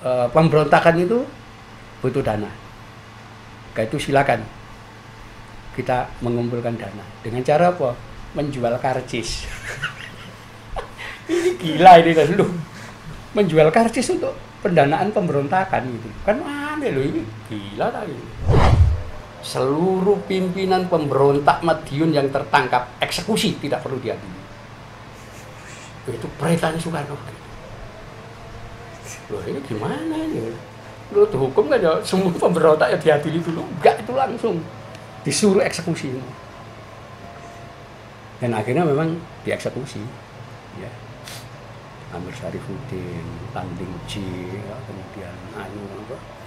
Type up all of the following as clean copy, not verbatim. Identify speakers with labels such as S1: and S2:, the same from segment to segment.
S1: pemberontakan itu butuh dana. Kayak itu silakan kita mengumpulkan dana dengan cara apa? Menjual karcis. Ini gila ini kan lu. Menjual karcis untuk pendanaan pemberontakan gitu. Kan aneh loh ini. Gila tadi. Seluruh pimpinan pemberontak Madiun yang tertangkap eksekusi tidak perlu diadili. Itu peretanya Soekarno. Loh ini gimana ini? Lu hukum kan ya semua pemberontak ya diadili dulu. Enggak, itu langsung disuruh eksekusi. Dan akhirnya memang dieksekusi. Ya. Amir Syarifuddin, Landing Ji, ya, kemudian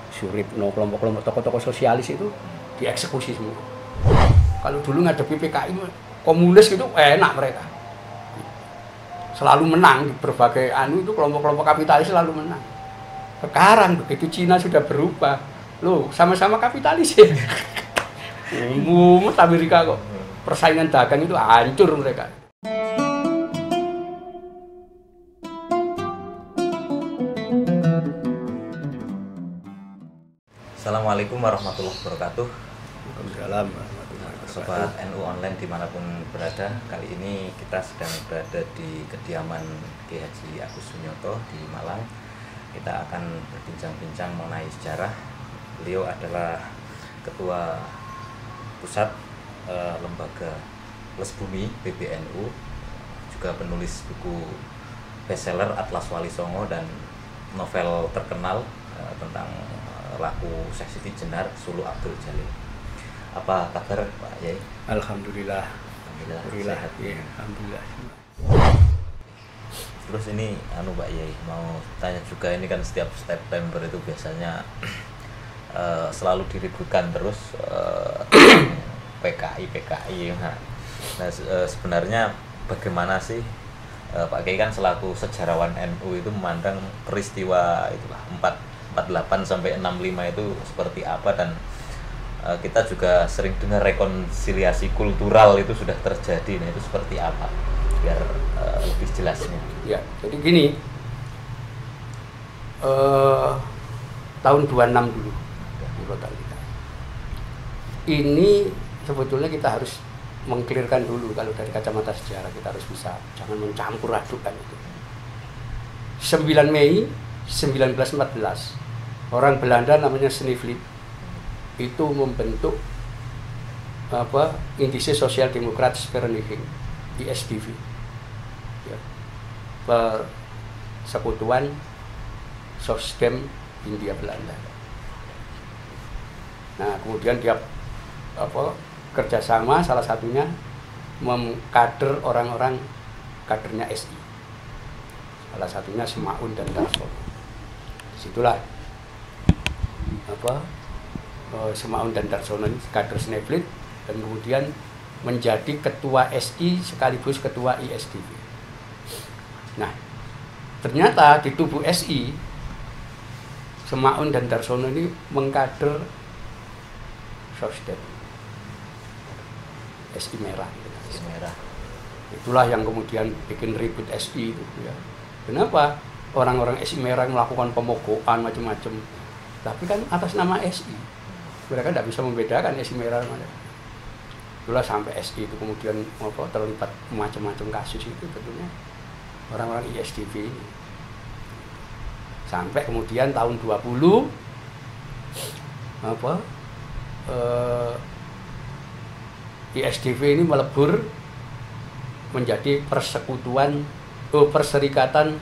S1: Suripno, kelompok-kelompok tokoh-tokoh sosialis itu dieksekusi semua. Kalau dulu ngadepi PKI komunis gitu enak mereka. Selalu menang di berbagai itu kelompok-kelompok kapitalis selalu menang. Sekarang begitu Cina sudah berubah, loh sama-sama kapitalis ya. Amerika kok persaingan dagang itu hancur mereka.
S2: Assalamualaikum warahmatullahi wabarakatuh.
S1: Waalaikumsalam warahmatullahi wabarakatuh.
S2: Sobat NU online dimanapun berada, kali ini kita sedang berada di kediaman Kiai Haji Agus Sunyoto di Malang. Kita akan berbincang-bincang mengenai sejarah. Beliau adalah Ketua Pusat Lembaga Les Bumi PBNU, juga penulis buku bestseller Atlas Wali Songo dan novel terkenal tentang laku Syekh Siti Jenar Sulu Abdul Jalil. Apa kabar Pak Yai?
S1: Alhamdulillah.
S2: Alhamdulillah sehat.
S1: Ya, alhamdulillah.
S2: Terus ini Pak Yai mau tanya juga, ini kan setiap September itu biasanya selalu diributkan terus PKI. Nah, sebenarnya bagaimana sih Pak Kiai kan selaku sejarawan NU itu memandang peristiwa itulah 48 sampai 65 itu seperti apa, dan kita juga sering dengar rekonsiliasi kultural itu sudah terjadi. Nah, itu seperti apa biar lebih jelasnya.
S1: Ya, jadi gini, tahun 26 dulu di kota kita. Ini sebetulnya kita harus mengklirkan dulu, kalau dari kacamata sejarah kita harus bisa, jangan mencampur adukan itu. 9 Mei 1914, orang Belanda namanya Snevely itu membentuk Indische Sosial Democratische Vereniging, ISDV, ya, persekutuan Sosdem Hindia Belanda. Nah, kemudian dia kerjasama, salah satunya mengkader orang-orang kadernya SI, salah satunya Semaun dan Darsono. Disitulah Semaun dan Darsono ini kader Snevely, dan kemudian menjadi ketua SI sekaligus ketua ISDV. Nah, ternyata di tubuh SI Semaun dan Darsono ini mengkader Sosdem SI Merah.
S2: SI Merah.
S1: Itulah yang kemudian bikin ribut SI itu ya. Kenapa? Orang-orang SI Merah melakukan pemogokan macam-macam, tapi kan atas nama SI. Mereka tidak bisa membedakan SI Merah mana. Itulah sampai SI itu kemudian terlibat macam-macam kasus itu tentunya orang-orang ISDV ini. Sampai kemudian tahun 20 ISDV ini melebur menjadi Perserikatan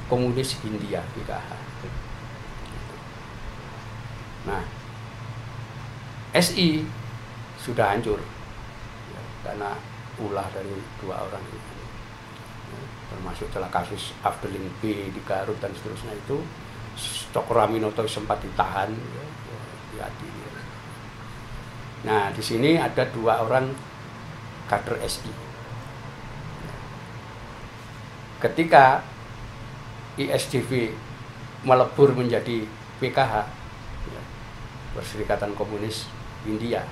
S1: Komunis Hindia PKH. Nah, SI sudah hancur ya, karena ulah dari dua orang ini, termasuk dalam kasus Afdelin B di Garut dan seterusnya itu. Cokroaminoto sempat ditahan ya, diadili. Nah, di sini ada dua orang kader SI. Ketika ISDV melebur menjadi PKH, ya, Perserikatan Komunis Hindia,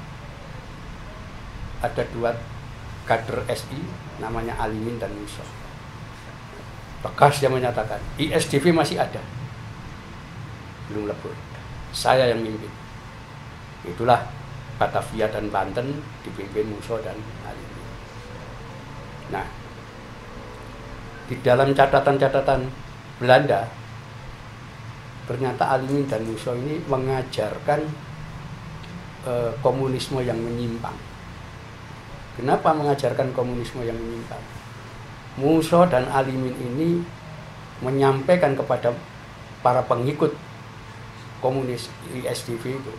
S1: ada dua kader SI namanya Alimin dan Musa. Tegas dia menyatakan ISDV masih ada, belum lebur. Saya yang mimpin. Itulah Batavia dan Banten dipimpin Musa dan Alimin. Nah, di dalam catatan-catatan Belanda, ternyata Alimin dan Musa ini mengajarkan komunisme yang menyimpang. Kenapa mengajarkan komunisme yang menyimpang? Musa dan Alimin ini menyampaikan kepada para pengikut komunis ISDV itu,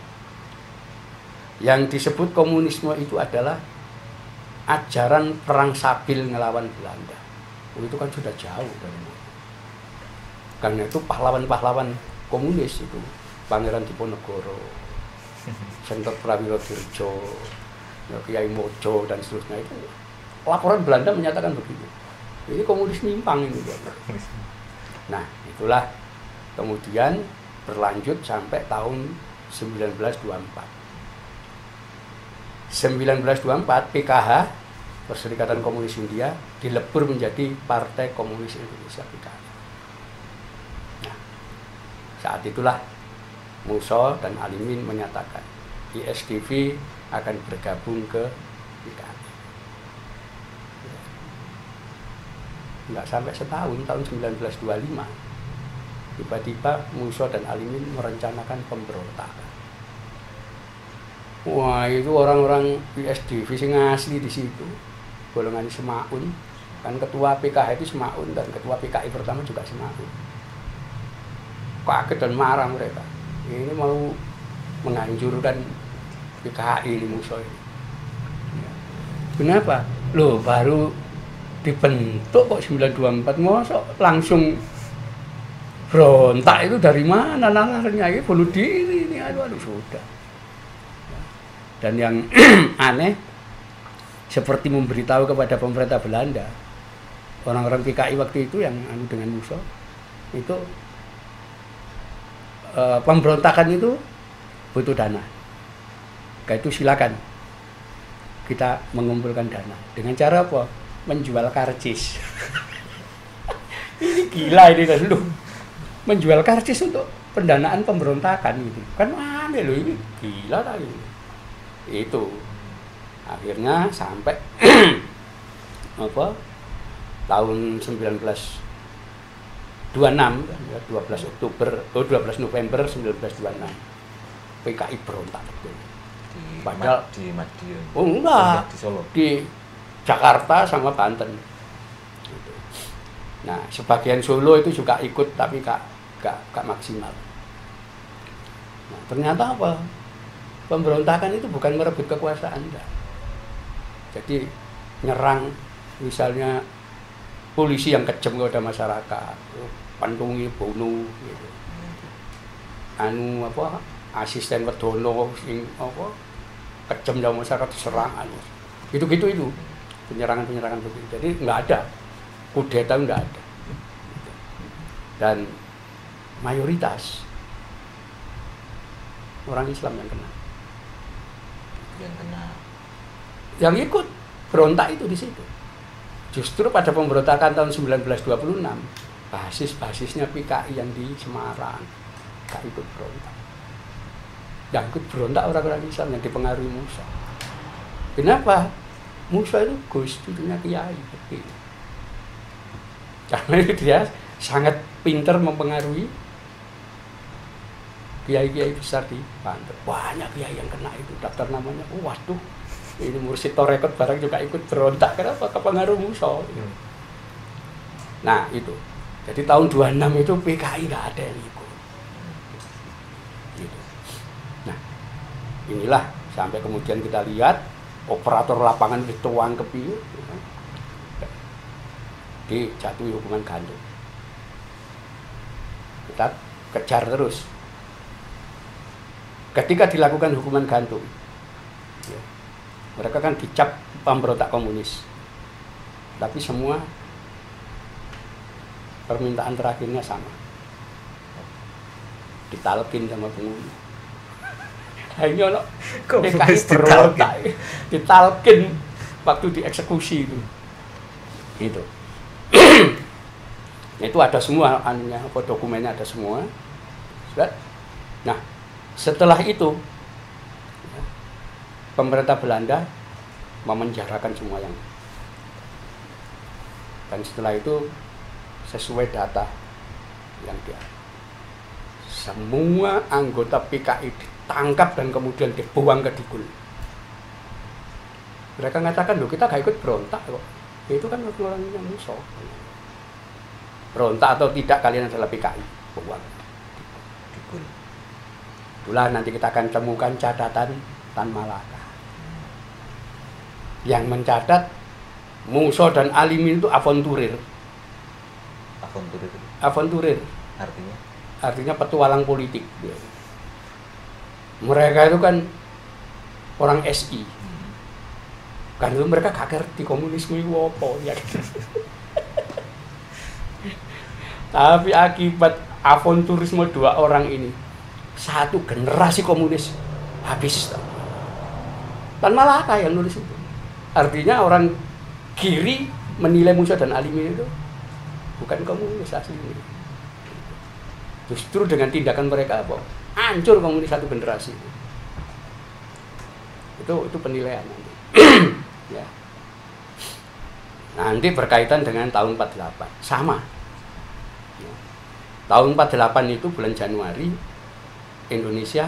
S1: yang disebut komunisme itu adalah ajaran perang sabil ngelawan Belanda. Itu kan sudah jauh dari mana. Karena itu pahlawan-pahlawan komunis itu, Pangeran Diponegoro, Senter Prawiro Dirjo, Kiai Mojo dan seterusnya, itu laporan Belanda menyatakan begitu. Ini komunis nyimpang ini. Nah, itulah kemudian berlanjut sampai tahun 1924. 1924 PKH, Perserikatan Komunis India, dilebur menjadi Partai Komunis Indonesia PKI. Nah, saat itulah Musa dan Alimin menyatakan ISDV akan bergabung ke PKI. Enggak sampai setahun, tahun 1925, tiba-tiba Musa dan Alimin merencanakan pemberontakan. Wah, itu orang-orang ISDV sing asli di situ, golongan Semaun, kan ketua PKH itu Semaun dan ketua PKI pertama juga Semaun. Kaget dan marah mereka. Ini mau menghancurkan PKI ini Musa ini. Kenapa? Loh, baru dibentuk kok 924, masa langsung berontak? Itu dari mana nalarnya? Ini bunuh diri ini, aduh sudah. Dan yang aneh, seperti memberitahu kepada pemerintah Belanda, orang-orang PKI waktu itu yang dengan Musa itu, pemberontakan itu butuh dana. Kayak itu silakan kita mengumpulkan dana. Dengan cara apa? Menjual karcis. Ini gila ini kan lu. Menjual karcis untuk pendanaan pemberontakan gitu. Kan aneh loh, ini gila tadi. Itu akhirnya sampai tahun 1926 ya, 12 November 1926 PKI berontak betul. Padahal
S2: di Madiun.
S1: Oh enggak,
S2: di Solo.
S1: Di Jakarta sama Banten. Gitu. Nah, sebagian Solo itu juga ikut tapi gak maksimal. Nah, ternyata apa? Pemberontakan itu bukan merebut kekuasaan, enggak. Jadi nyerang misalnya polisi yang kejam kepada masyarakat, pantungi, bunuh, gitu. Asisten Wedono sing kejam sama masyarakat diserang, itu penyerangan begitu. Jadi nggak ada kudeta, nggak ada. Dan mayoritas orang Islam yang ikut berontak itu di situ. Justru pada pemberontakan tahun 1926, basisnya PKI yang di Semarang gak ikut berontak. Yang ikut berontak orang-orang Islam yang dipengaruhi Musa. Kenapa? Musa itu Gus, cucunya Kiai. Karena dia sangat pintar mempengaruhi kiai-kiai besar di Banten. Banyak kiai yang kena itu, daftar namanya. Waduh, ini Mursyid Torekot barang juga ikut berontak. Kenapa? Kepengaruh Musa. Nah itu. Jadi tahun 26 itu PKI nggak ada yang ikut. Gitu. Nah inilah sampai kemudian kita lihat operator lapangan dituang ke piu, dijatuhi hukuman gantung. Kita kejar terus. Ketika dilakukan hukuman gantung, ya, mereka kan dicap pemberontak komunis, tapi semua permintaan terakhirnya sama, ditalkin sama penghuni. Hanya lo PKI berontak, ditalkin waktu dieksekusi itu. Gitu. Itu ada semua anunya, dokumennya ada semua. Nah, setelah itu ya, pemerintah Belanda memenjarakan semua yang, dan setelah itu sesuai data yang dia, semua anggota PKI ditangkap dan kemudian dibuang ke Digul. Mereka mengatakan, loh kita gak ikut berontak kok. Itu kan orang yang musuh. Berontak atau tidak kalian adalah PKI. Buang.
S2: Digul.
S1: Itulah nanti kita akan temukan catatan Tan Malaka. Yang mencatat Musa dan Alimin itu aventurir.
S2: Aventurir.
S1: Aventurir.
S2: Artinya
S1: Petualang politik. Mereka itu kan orang SI. Kan itu mereka gak ngerti komunisme itu apa ya. Tapi akibat aventurisme dua orang ini, satu generasi komunis habis. Tan Malaka yang nulis itu. Artinya orang kiri menilai Musa dan Alimin itu bukan komunis aslinya. Justru dengan tindakan mereka apa? Hancur komunis satu generasi. Itu penilaian nanti. Ya. Nanti berkaitan dengan tahun 48 sama ya. Tahun 48 itu bulan Januari Indonesia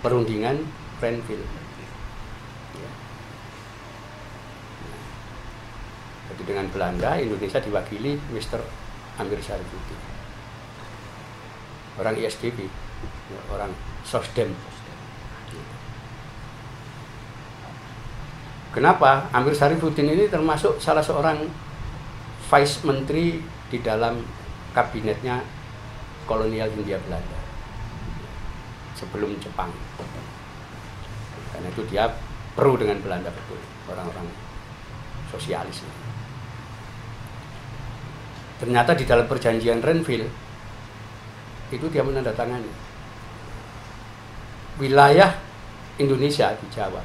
S1: perundingan Renville ya. Jadi dengan Belanda Indonesia diwakili Mr. Amir Syarifuddin, orang ISDP ya, orang Sosdem. Kenapa? Amir Syarifuddin ini termasuk salah seorang vice menteri di dalam kabinetnya kolonial Hindia Belanda sebelum Jepang. Karena itu dia pro dengan Belanda betul, orang-orang sosialis. Ternyata di dalam perjanjian Renville itu dia menandatangani wilayah Indonesia di Jawa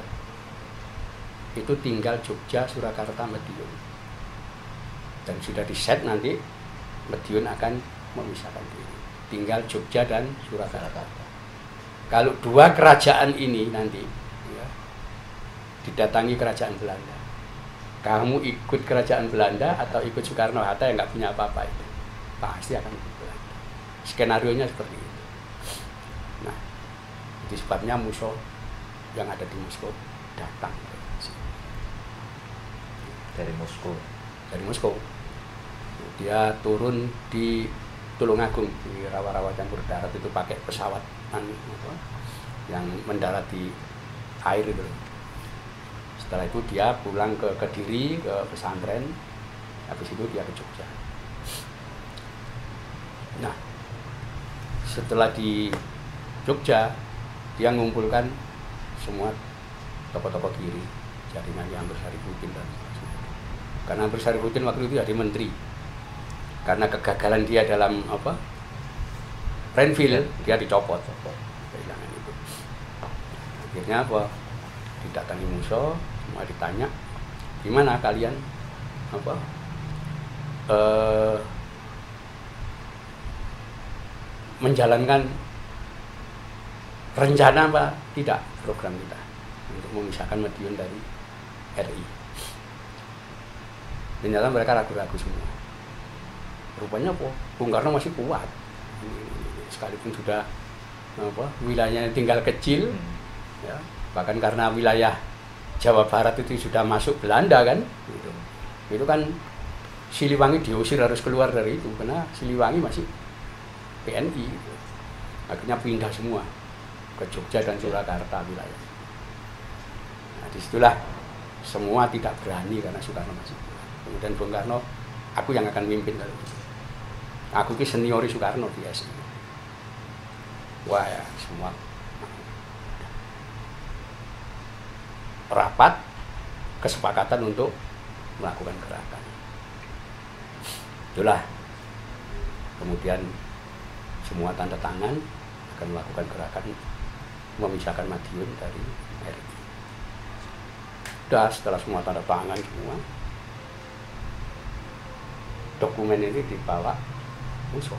S1: itu tinggal Jogja, Surakarta, Madiun, dan sudah diset nanti Madiun akan memisahkan diri, tinggal Jogja dan Surakarta. Kalau dua kerajaan ini nanti ya, didatangi kerajaan Belanda, kamu ikut kerajaan Belanda atau ikut Soekarno-Hatta yang nggak punya apa-apa, itu pasti akan ikut Belanda. Skenario-nya seperti itu. Nah, itu sebabnya Musa yang ada di Moskow datang
S2: dari
S1: Moskow. Dia turun di Tulungagung di rawa-rawa campur darat itu pakai pesawat yang mendarat di air itu. Setelah itu dia pulang ke Kediri, ke pesantren. Habis itu dia ke Jogja. Nah, setelah di Jogja dia mengumpulkan semua tokoh-tokoh kiri, jaringannya Amir Syarifuddin dan karena Amir Syarifuddin waktu itu jadi menteri, karena kegagalan dia dalam Renville dia dicopot, kehilangan itu. Akhirnya didatangi Musa, semua ditanya gimana kalian menjalankan rencana apa tidak program kita untuk memisahkan Madiun dari RI. Ternyata mereka ragu-ragu semua. Rupanya Bung Karno masih kuat, sekalipun sudah wilayahnya tinggal kecil, ya, bahkan karena wilayah Jawa Barat itu sudah masuk Belanda kan, gitu. Itu kan Siliwangi diusir harus keluar dari itu karena Siliwangi masih PNI. Gitu. Akhirnya pindah semua ke Jogja dan Surakarta wilayah. Nah, disitulah semua tidak berani karena Soekarno masih. Kemudian Bung Karno, aku yang akan mimpin kalau itu. Aku ki seniori Soekarno biasa. Wah ya, semua rapat kesepakatan untuk melakukan gerakan. Itulah kemudian semua tanda tangan akan melakukan gerakan memisahkan Madiun dari RI. Sudah setelah semua tanda tangan semua, dokumen ini dibawa Musa.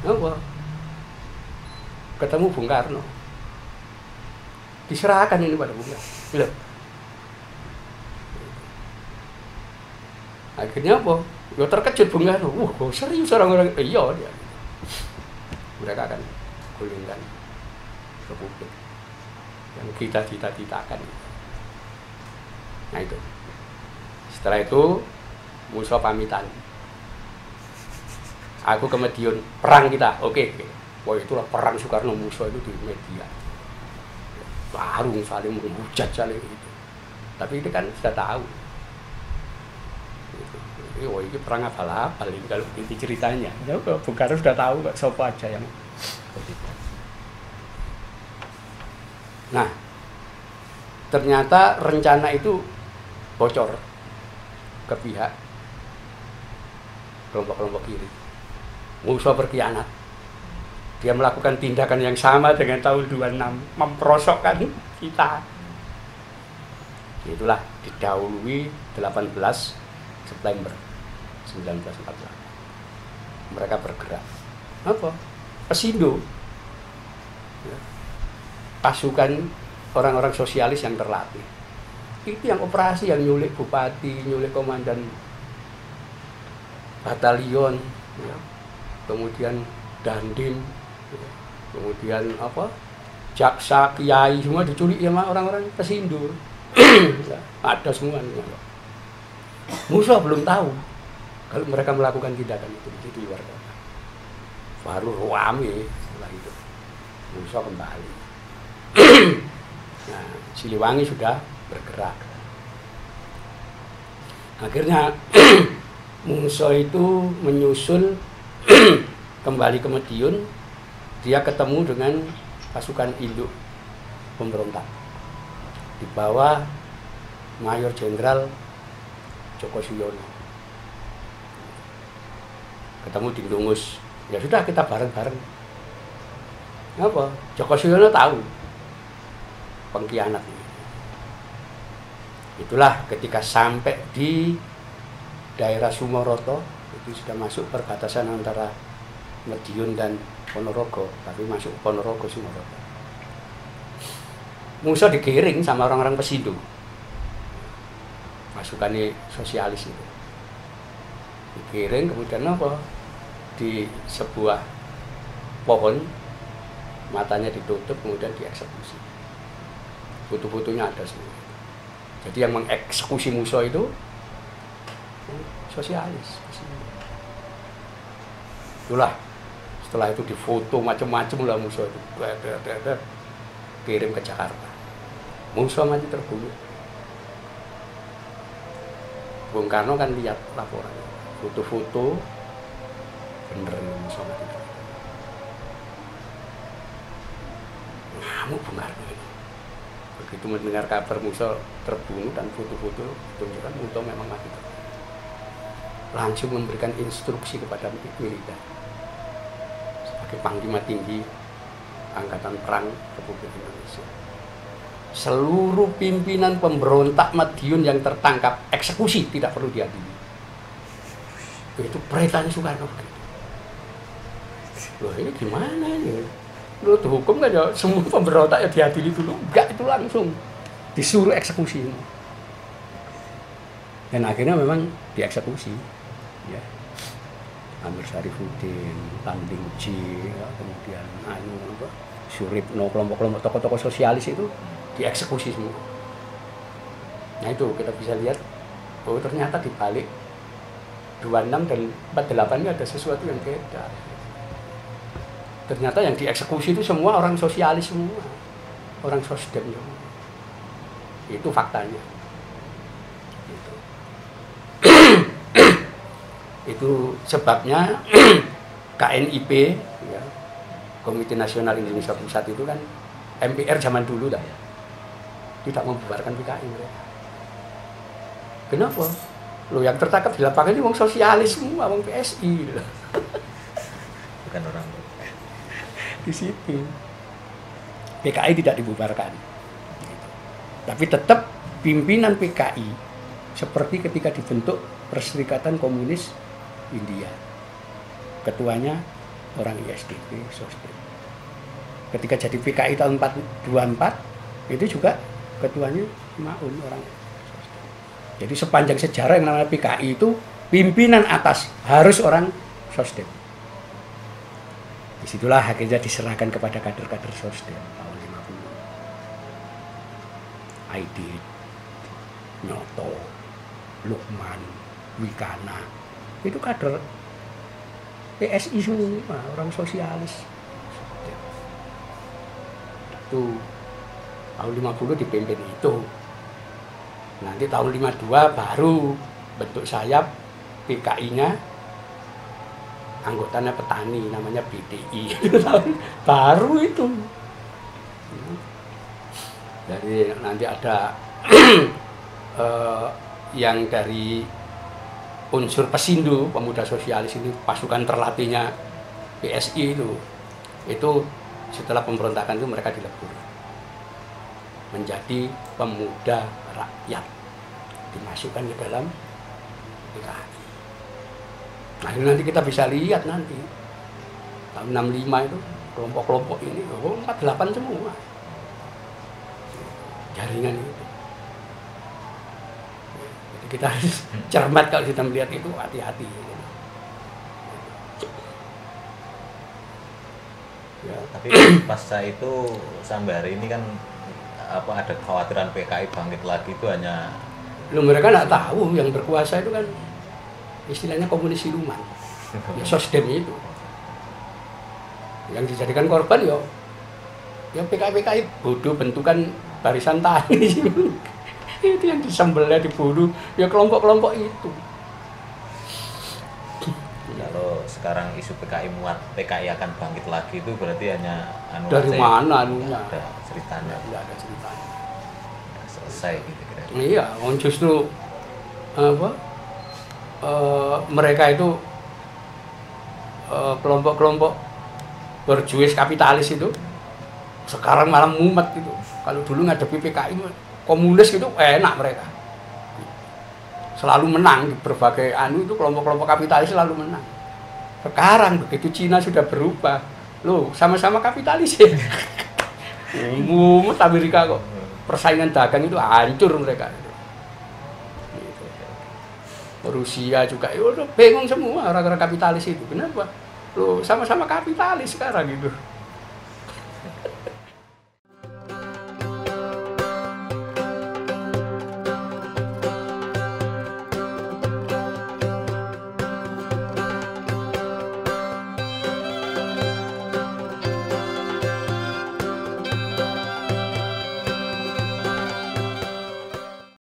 S1: Apa? ketemu Bung Karno. Diserahkan ini pada Bung Karno. Loh. Akhirnya apa? Ya terkejut Bung Karno. Kok serius orang-orang? Iya dia. Mereka akan gulingkan republik yang kita cita-citakan. Nah itu. Setelah itu Musa pamitan. Aku ke Madiun, perang kita. Oke. Wah itulah perang Soekarno Musa itu di media. Baru saling menghujat saling itu. Tapi itu kan sudah tahu. Wah ini perang abal-abal ini kalau inti ceritanya. Ya Bung Karno sudah tahu kok siapa aja yang. Nah, ternyata rencana itu bocor ke pihak kelompok-kelompok kiri. Musa berkhianat. Dia melakukan tindakan yang sama dengan tahun 26, memperosokkan kita. Itulah didahului 18 September 1948. Mereka bergerak. Apa? Pesindo. Ya. Pasukan orang-orang sosialis yang terlatih. Itu yang operasi, yang nyulik bupati, nyulik komandan batalion, ya. Kemudian dandim, ya. Kemudian apa? Jaksa, kiai semua diculik sama orang-orang pesindo. Ya, ada semua. Musa belum tahu kalau mereka melakukan tindakan itu di luar kota. Baru rame setelah itu. Musa kembali. Nah, Siliwangi sudah bergerak. Akhirnya Musa itu menyusul kembali ke Madiun. Dia ketemu dengan pasukan induk pemberontak di bawah Mayor Jenderal Joko Suyono. Ketemu di Ndungus. Ya sudah kita bareng-bareng. Apa? Joko Suyono tahu pengkhianat ini. Itulah ketika sampai di daerah Sumoroto, itu sudah masuk perbatasan antara Madiun dan Ponorogo, tapi masuk Ponorogo Sumoroto. Musa digiring sama orang-orang pesindo, pasukannya sosialis itu. Digiring kemudian apa? Di sebuah pohon, matanya ditutup kemudian dieksekusi. Foto-fotonya ada semua. Jadi yang mengeksekusi Musa itu sosialis. Itulah setelah itu difoto macam-macam lah Musa itu. Kirim ke Jakarta. Musa mati terbunuh. Bung Karno kan lihat laporan, foto-foto, bener Musa mati terbunuh. Ngamuk Bung Karno ini. Begitu mendengar kabar Musa terbunuh dan foto-foto tunjukkan Musa memang mati terbunuh. Langsung memberikan instruksi kepada militer sebagai Panglima Tinggi Angkatan Perang Republik Indonesia. Seluruh pimpinan pemberontak Madiun yang tertangkap eksekusi, tidak perlu diadili. Itu perintahnya Soekarno. Loh ini gimana ini? Loh hukum kan ya semua pemberontak ya diadili dulu. Enggak, itu langsung disuruh eksekusi. Dan akhirnya memang dieksekusi. Ya. Amir Syarifuddin, Landing Ji, ya, kemudian Suripno, kelompok-kelompok tokoh-tokoh sosialis itu dieksekusi semua. Nah itu kita bisa lihat, oh ternyata di balik 26 dan 48 ini ada sesuatu yang beda. Ternyata yang dieksekusi itu semua orang sosialis semua, orang sosdem semua. Itu faktanya. Gitu. Itu sebabnya KNIP, ya, Komite Nasional Indonesia Pusat itu kan MPR zaman dulu dah, tidak membubarkan PKI mereka. Kenapa? Lo yang tertangkap di lapangan ini wong sosialis semua, wong PSI.
S2: Bukan orang
S1: di situ. PKI tidak dibubarkan. Tapi tetap pimpinan PKI seperti ketika dibentuk Perserikatan Komunis India. Ketuanya orang ISDP, sosdem. ketika jadi PKI tahun 24 itu juga ketuanya Maun orang. Jadi sepanjang sejarah yang namanya PKI itu pimpinan atas harus orang Sosdem. Disitulah akhirnya diserahkan kepada kader-kader Sosdem tahun 50. Aidit, Nyoto, Lukman, Wikana, itu kader PSI semua, orang sosialis. Itu tahun 50 dipimpin itu. Nanti tahun 52 baru bentuk sayap PKI-nya, anggotanya petani namanya BDI. Baru itu. Jadi nanti ada yang dari unsur Pesindo, pemuda sosialis ini pasukan terlatihnya PSI itu setelah pemberontakan itu mereka dilebur menjadi pemuda rakyat, dimasukkan ke dalam PKI. Nah ini nanti kita bisa lihat nanti tahun 65 itu kelompok-kelompok ini 48 semua jaringan itu. Jadi kita harus cermat kalau kita melihat itu, hati-hati.
S2: Ya, tapi pasca itu sampai hari ini kan ada kekhawatiran PKI bangkit lagi itu hanya
S1: mereka nggak tahu yang berkuasa itu kan istilahnya komunis siluman. Ya Sosdem itu yang dijadikan korban ya PKI bodoh bentukan barisan tani. Itu yang disembelnya, dibunuh ya kelompok-kelompok itu.
S2: Kalau sekarang isu PKI muat PKI akan bangkit lagi itu berarti hanya
S1: dari mana anunya?
S2: Ada ceritanya.
S1: Tidak ada ceritanya.
S2: Selesai gitu kira-kira.
S1: Iya, justru mereka itu kelompok-kelompok berjuis kapitalis itu sekarang malah mumet gitu. Kalau dulu ngadepi PKI komunis gitu enak mereka. Selalu menang di berbagai itu kelompok-kelompok kapitalis selalu menang. Sekarang begitu Cina sudah berubah, sama-sama kapitalis ya. Mumet Amerika kok. Persaingan dagang itu hancur mereka. Gitu. Rusia juga, bingung semua orang-orang kapitalis itu. Kenapa? Sama-sama kapitalis sekarang gitu.